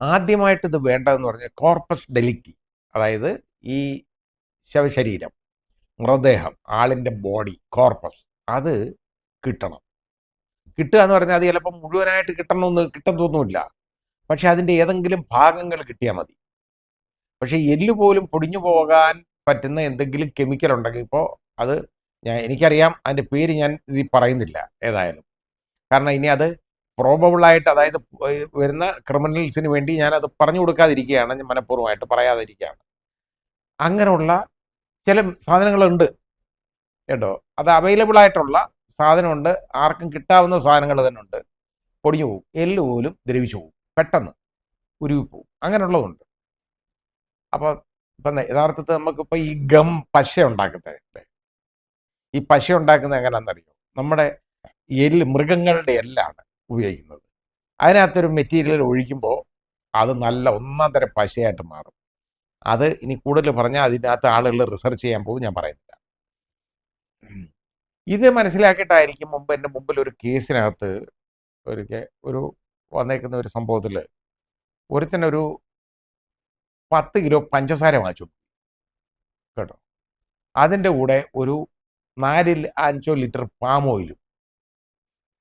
ആദ്യമായിട്ട് ഇത് വേണ്ടതെന്ന് പറഞ്ഞാൽ കോർപ്പസ് ഡെലിക്റ്റി, അതായത് ഈ ശവശരീരം, മൃതദേഹം, ആളിൻ്റെ ബോഡി കോർപ്പസ്, അത് കിട്ടണം. കിട്ടുക എന്ന് പറഞ്ഞാൽ അത് ചിലപ്പോൾ മുഴുവനായിട്ട് കിട്ടത്തൊന്നുമില്ല, പക്ഷെ അതിൻ്റെ ഏതെങ്കിലും ഭാഗങ്ങൾ കിട്ടിയാൽ മതി. പക്ഷെ എല്ല് പോലും പൊടിഞ്ഞു പോകാൻ പറ്റുന്ന എന്തെങ്കിലും കെമിക്കൽ ഉണ്ടെങ്കിൽ, ഇപ്പോൾ അത് എനിക്കറിയാം, അതിൻ്റെ പേര് ഞാൻ ഇതിൽ പറയുന്നില്ല ഏതായാലും, കാരണം ഇനി അത് പ്രോബബിളായിട്ട്, അതായത് വരുന്ന ക്രിമിനൽസിന് വേണ്ടി ഞാനത് പറഞ്ഞു കൊടുക്കാതിരിക്കുകയാണ്, ഞാൻ മനഃപൂർവ്വമായിട്ട് പറയാതിരിക്കുകയാണ്. അങ്ങനെയുള്ള ചില സാധനങ്ങളുണ്ട് കേട്ടോ, അത് അവൈലബിൾ ആയിട്ടുള്ള സാധനമുണ്ട്, ആർക്കും കിട്ടാവുന്ന സാധനങ്ങൾ തന്നെ ഉണ്ട്. പൊടിഞ്ഞു പോകും, എല്ല് പോലും ദ്രവിച്ചു പോകും, പെട്ടെന്ന് ഉരുവിപ്പോവും, അങ്ങനെയുള്ളതുണ്ട്. അപ്പോൾ ഇപ്പം യഥാർത്ഥത്തിൽ നമുക്കിപ്പോൾ ഈ പശ ഉണ്ടാക്കുന്നത്, ഈ പശ ഉണ്ടാക്കുന്നത് എങ്ങനെയാണെന്നറിയോ? നമ്മുടെ മൃഗങ്ങളുടെ എല്ലാണ് ഉപയോഗിക്കുന്നത്. അതിനകത്തൊരു മെറ്റീരിയൽ ഒഴിക്കുമ്പോൾ അത് നല്ല ഒന്നാം തരം പശയായിട്ട് മാറും. അത് ഇനി കൂടുതൽ പറഞ്ഞാൽ അതിനകത്ത് ആളുകൾ റിസർച്ച് ചെയ്യാൻ പോകും, ഞാൻ പറയുന്നില്ല. ഇത് മനസ്സിലാക്കിയിട്ടായിരിക്കും മുമ്പ് എൻ്റെ മുമ്പിൽ ഒരു കേസിനകത്ത് ഒരു വന്നേക്കുന്ന ഒരു സംഭവത്തിൽ ഒരുത്തനൊരു 10 കിലോ പഞ്ചസാര വാങ്ങിച്ചു കേട്ടോ. അതിൻ്റെ കൂടെ ഒരു 4-5 ലിറ്റർ പാം ഓയിലും.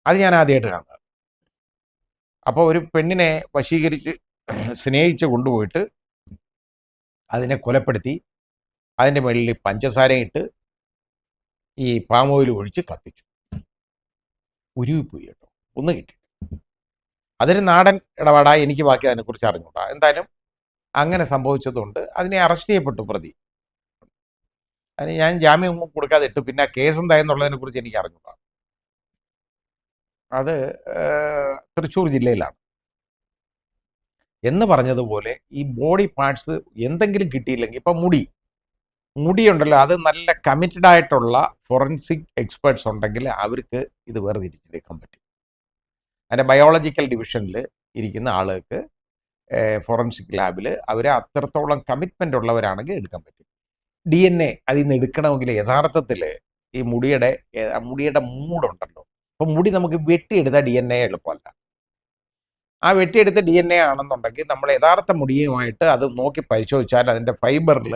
അത് ഞാൻ ആദ്യമായിട്ട് കാണുന്നത്. അപ്പോൾ ഒരു പെണ്ണിനെ വശീകരിച്ച് സ്നേഹിച്ച് കൊണ്ടുപോയിട്ട് അതിനെ കൊലപ്പെടുത്തി അതിൻ്റെ മുകളിൽ പഞ്ചസാരയിട്ട് ഈ പാം ഓയിൽ ഒഴിച്ച് കത്തിച്ചു. ഉരുവിപ്പോയി കേട്ടോ, ഒന്ന് കിട്ടി. അതൊരു നാടൻ ഇടപാടായി, എനിക്ക് ബാക്കി അതിനെക്കുറിച്ച് അറിഞ്ഞൂടാ. എന്തായാലും അങ്ങനെ സംഭവിച്ചതുകൊണ്ട് അതിനെ അറസ്റ്റ് ചെയ്യപ്പെട്ടു പ്രതി. അതിന് ഞാൻ ജാമ്യം കൊടുക്കാതെ ഇട്ടു. പിന്നെ കേസ് എന്തായെന്നുള്ളതിനെ കുറിച്ച് എനിക്ക് അറിഞ്ഞൂടാ. അത് തൃശ്ശൂർ ജില്ലയിലാണ്. എന്ന് പറഞ്ഞതുപോലെ ഈ ബോഡി പാർട്സ് എന്തെങ്കിലും കിട്ടിയില്ലെങ്കിൽ, ഇപ്പം മുടിയുണ്ടല്ലോ, അത് നല്ല കമ്മിറ്റഡ് ആയിട്ടുള്ള ഫോറൻസിക് എക്സ്പേർട്സ് ഉണ്ടെങ്കിൽ അവർക്ക് ഇത് വേർതിരിച്ചെടുക്കാൻ പറ്റും. അതിൻ്റെ ബയോളജിക്കൽ ഡിവിഷനിൽ ഇരിക്കുന്ന ആളുകൾക്ക്, ഫോറൻസിക് ലാബിൽ അവർ അത്രത്തോളം കമ്മിറ്റ്മെൻ്റ് ഉള്ളവരാണെങ്കിൽ എടുക്കാൻ പറ്റും. DNA അതിൽ നിന്ന് എടുക്കണമെങ്കിൽ യഥാർത്ഥത്തിൽ ഈ മുടിയുടെ മൂടുണ്ടല്ലോ, അപ്പം മുടി നമുക്ക് വെട്ടിയെടുത്ത DNA എളുപ്പമല്ല. ആ വെട്ടിയെടുത്ത DNA ആണെന്നുണ്ടെങ്കിൽ നമ്മൾ യഥാർത്ഥ മുടിയുമായിട്ട് അത് നോക്കി പരിശോധിച്ചാൽ അതിൻ്റെ ഫൈബറിൽ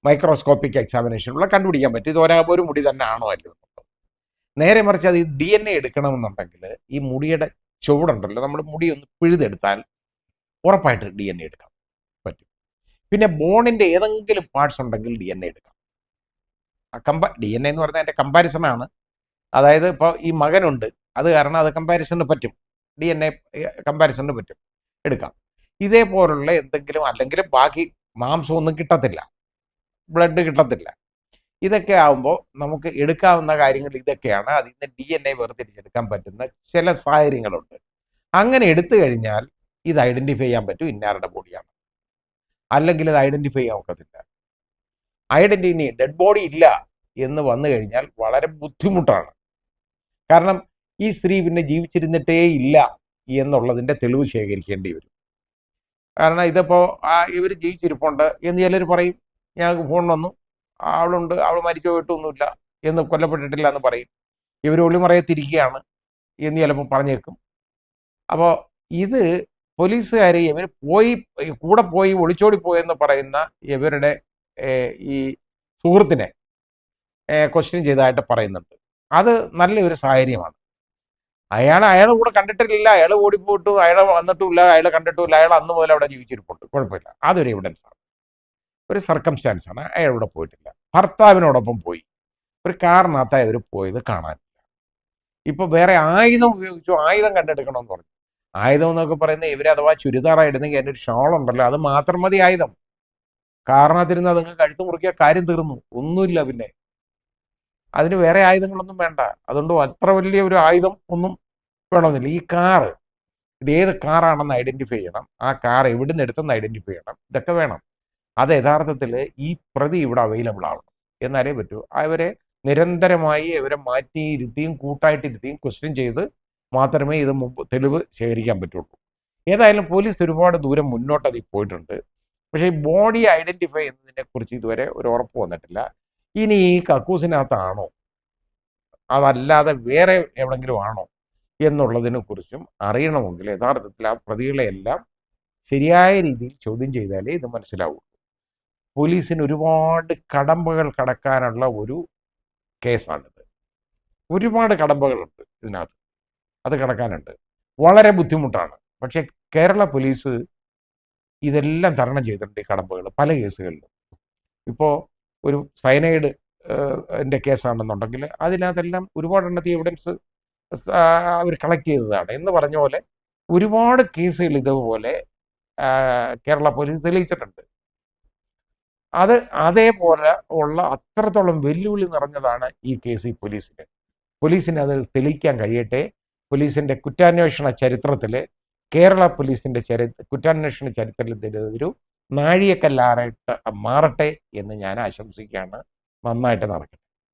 മൈക്രോസ്കോപ്പിക് എക്സാമിനേഷനുള്ള കണ്ടുപിടിക്കാൻ പറ്റും ഇത് ഒരു മുടി തന്നെ ആണോ അല്ലോ. നേരെ മറിച്ച് അത് ഈ DNA എടുക്കണമെന്നുണ്ടെങ്കിൽ ഈ മുടിയുടെ ചുവടുണ്ടല്ലോ, നമ്മൾ മുടി ഒന്ന് പിഴുതെടുത്താൽ ഉറപ്പായിട്ട് DNA എടുക്കാൻ പറ്റും. പിന്നെ ബോണിൻ്റെ ഏതെങ്കിലും പാർട്സ് ഉണ്ടെങ്കിൽ DNA എടുക്കാം. DNA എന്ന് പറഞ്ഞാൽ അതിൻ്റെ കമ്പാരിസണാണ്. അതായത് ഇപ്പോൾ ഈ മകനുണ്ട്, അത് കാരണം അത് കമ്പാരിസണിന് പറ്റും, DNA കമ്പാരിസണിന് പറ്റും, എടുക്കാം. ഇതേപോലുള്ള എന്തെങ്കിലും, അല്ലെങ്കിൽ ബാക്കി മാംസമൊന്നും കിട്ടത്തില്ല, ബ്ലഡ് കിട്ടത്തില്ല. ഇതൊക്കെ ആകുമ്പോൾ നമുക്ക് എടുക്കാവുന്ന കാര്യങ്ങൾ ഇതൊക്കെയാണ്. അതിൽ നിന്ന് DNA വേർതിരിച്ചെടുക്കാൻ പറ്റുന്ന ചില സാഹചര്യങ്ങളുണ്ട്. അങ്ങനെ എടുത്തു കഴിഞ്ഞാൽ ഇത് ഐഡൻറ്റിഫൈ ചെയ്യാൻ പറ്റും ഇന്നാരുടെ ബോഡിയാണ്, അല്ലെങ്കിൽ അത് ഐഡൻറ്റിഫൈ ചെയ്യാൻ ഒക്കത്തില്ല. ഡെഡ് ബോഡി ഇല്ല എന്ന് വന്നു കഴിഞ്ഞാൽ വളരെ ബുദ്ധിമുട്ടാണ്. കാരണം ഈ സ്ത്രീ പിന്നെ ജീവിച്ചിരുന്നിട്ടേ ഇല്ല എന്നുള്ളതിൻ്റെ തെളിവ് ശേഖരിക്കേണ്ടി വരും. കാരണം ഇതിപ്പോൾ ഇവർ ജീവിച്ചിരിപ്പുണ്ട് എന്ന് ചിലർ പറയും, ഞങ്ങൾക്ക് ഫോൺ വന്നു, അവളുണ്ട്, അവൾ മരിച്ചു പോയിട്ടൊന്നുമില്ല, എന്ന് കൊല്ലപ്പെട്ടിട്ടില്ല എന്ന് പറയും. ഇവർ ഒളിമറയത്തിരിക്കുകയാണ് എന്ന് ചിലപ്പോൾ പറഞ്ഞേക്കും. അപ്പോൾ ഇത് പോലീസുകാർ ഇവർ കൂടെ പോയി ഒളിച്ചോടി പോയെന്ന് പറയുന്ന ഇവരുടെ ഈ സുഹൃത്തിനെ ക്വസ്റ്റ്യൻ ചെയ്തതായിട്ട് പറയുന്നുണ്ട്. അത് നല്ലൊരു സാഹചര്യമാണ്. അയാൾ കൂടെ കണ്ടിട്ടില്ല, അയാൾ ഓടിപ്പോയിട്ടു, അയാളെ വന്നിട്ടുമില്ല, അയാളെ കണ്ടിട്ടുമില്ല, അയാൾ അന്ന് മുതൽ അവിടെ ജീവിച്ചിരിപ്പുണ്ട്, കുഴപ്പമില്ല, അതൊരു എവിഡൻസ് ആണ്, ഒരു സർക്കംസ്റ്റാൻസ് ആണ്. അയാൾ ഇവിടെ പോയിട്ടില്ല, ഭർത്താവിനോടൊപ്പം പോയി, ഒരു കാറിനകത്തായി അവർ പോയത് കാണാനില്ല. ഇപ്പോൾ വേറെ ആയുധം ഉപയോഗിച്ചു, ആയുധം കണ്ടെടുക്കണമെന്ന് പറഞ്ഞു. ആയുധം എന്നൊക്കെ പറയുന്നത് ഇവർ അഥവാ ചുരിദാറായിരുന്നെങ്കിൽ അതിൻ്റെ ഒരു ഷോളുണ്ടല്ലോ, അത് മാത്രം മതി ആയുധം. കാറിനകത്തിരുന്ന് അതങ്ങ് കഴുത്ത് മുറിക്കുക, കാര്യം തീർന്നു, ഒന്നുമില്ല. പിന്നെ അതിന് വേറെ ആയുധങ്ങളൊന്നും വേണ്ട. അതുകൊണ്ട് അത്ര വലിയ ഒരു ആയുധം ഒന്നും വേണമെന്നില്ല. ഈ കാറ്, ഇത് ഏത് കാറാണെന്ന് ഐഡൻറ്റിഫൈ ചെയ്യണം, ആ കാർ എവിടെ നിന്ന് എടുത്തെന്ന് ഐഡൻറ്റിഫൈ ചെയ്യണം, ഇതൊക്കെ വേണം. അത് യഥാർത്ഥത്തിൽ ഈ പ്രതി ഇവിടെ അവൈലബിൾ ആവണം, എന്നാലേ പറ്റൂ. അവരെ നിരന്തരമായി അവരെ മാറ്റിയിരുത്തിയും കൂട്ടായിട്ടിരുത്തിയും ക്വസ്റ്റ്യൻ ചെയ്ത് മാത്രമേ ഇത് തെളിവ് ശേഖരിക്കാൻ പറ്റുള്ളൂ. ഏതായാലും പോലീസ് ഒരുപാട് ദൂരം മുന്നോട്ട് അതിൽ പോയിട്ടുണ്ട്. പക്ഷേ ഈ ബോഡി ഐഡൻറ്റിഫൈ ചെയ്യുന്നതിനെ കുറിച്ച് ഇതുവരെ ഒരു ഉറപ്പ് വന്നിട്ടില്ല. ഇനി ഈ കക്കൂസിനകത്താണോ അതല്ലാതെ വേറെ എവിടെങ്കിലും ആണോ എന്നുള്ളതിനെ കുറിച്ചും അറിയണമെങ്കിൽ യഥാർത്ഥത്തിൽ ആ പ്രതികളെയെല്ലാം ശരിയായ രീതിയിൽ ചോദ്യം ചെയ്താലേ ഇത് മനസ്സിലാവൂ. പോലീസിന് ഒരുപാട് കടമ്പകൾ കടക്കാനുള്ള ഒരു കേസാണിത്. ഒരുപാട് കടമ്പകളുണ്ട് ഇതിനകത്ത്. അത് കടക്കാനുണ്ട്. വളരെ ബുദ്ധിമുട്ടാണ്. പക്ഷേ കേരള പോലീസ് ഇതെല്ലാം തരണം ചെയ്തിട്ടുണ്ട്, ഈ കടമ്പകൾ പല കേസുകളിലും. ഇപ്പോൾ ഒരു സയനൈഡ് ൻ്റെ കേസാണെന്നുണ്ടെങ്കിൽ അതിനകത്തെല്ലാം ഒരുപാടെണ്ണത്തിൽ എവിഡൻസ് അവർ കളക്ട് ചെയ്തതാണ്. എന്ന് പറഞ്ഞ പോലെ ഒരുപാട് കേസുകൾ ഇതുപോലെ കേരള പോലീസ് തെളിയിച്ചിട്ടുണ്ട്. അത് അതേപോലെ ഉള്ള അത്രത്തോളം വെല്ലുവിളി നിറഞ്ഞതാണ് ഈ കേസ്. ഈ പോലീസിന് അത് തെളിയിക്കാൻ കഴിയട്ടെ. പോലീസിൻ്റെ കുറ്റാന്വേഷണ ചരിത്രത്തിൽ, കേരള പോലീസിൻ്റെ കുറ്റാന്വേഷണ ചരിത്രത്തിൽ ഒരു നാഴികക്കല്ലാറായിട്ട് മാറട്ടെ എന്ന് ഞാൻ ആശംസിക്കുകയാണ്. നന്നായിട്ട് നടക്കട്ടെ.